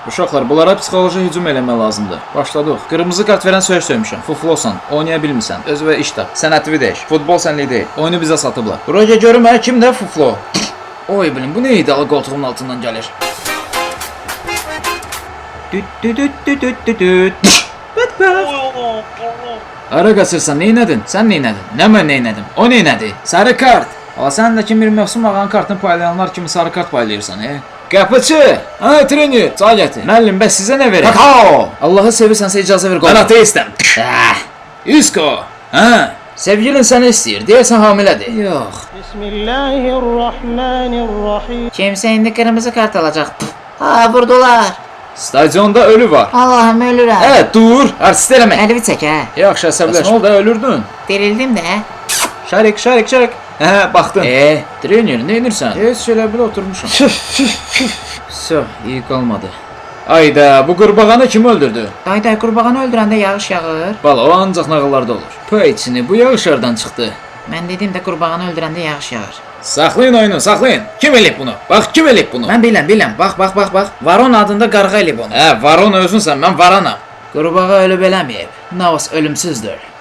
Uşaqlar, bunlara psixoloji hücum eləmək lazımdır. Başladıq. Qırmızı kart verən söyüş söymüşəm. Fuflosan, oynaya bilmirsən. Özünə iş tap. Sənətli deyil. Futbol sənlik deyil. Oyunu bizə satıblar. Buraya görüm hər kimdə Fuflo. Oy bilim, bu nə idi? Alı qoltuğumun altından gəlir. Ara qaçırsan, neynədin? Sən neynədin? Nə mən neynədim? O neynədi? Sarı kart. Aa, sən də ki bir mövsüm ağanın kartını paylayanlar kimi sarı kart paylayırsan, Qapıçı! Ha, trener, çay gətir. Müəllim, bəs sizə nə verir? Kakao! Allahı sevirsənsə icazə ver, qol. Mən ateistəm. Üsko! Ha, sevgilin səni istəyir, deyəsən hamilədir. Yox. Bismillahirrahmanirrahim. Kimsə indi qırmızı kart alacaq. Ha, vurdular. Stadionda ölü var. Allahım, ölürəm. Dur, artist eləmə. Əlimi çək, hə. Yaxşı, əsəbləş. Nə oldu, ölürdün? Dirildim də. Şarik. Baxdın. Trener, nə edirsən? Heç elə belə oturmuşam. Söh, iyi qalmadı. Ayda, bu qurbağanı kim öldürdü? Dayda, qurbağanı öldürəndə yağış yağır. Bala, o ancaq nağıllarda olur. Peyçini, bu yağış hardan çıxdı? Mən dedim də qurbağanı öldürəndə yağış yağır. Saxlayın oyunu, saxlayın. Kim eləyib bunu? Bax, kim eləyib bunu? Mən biləm. Bax. Varon adında qarğa eləyib onu. Varon özünsən, mən varanam. Qurbağa ölüb eləməyib. Navas ölümsüzdür.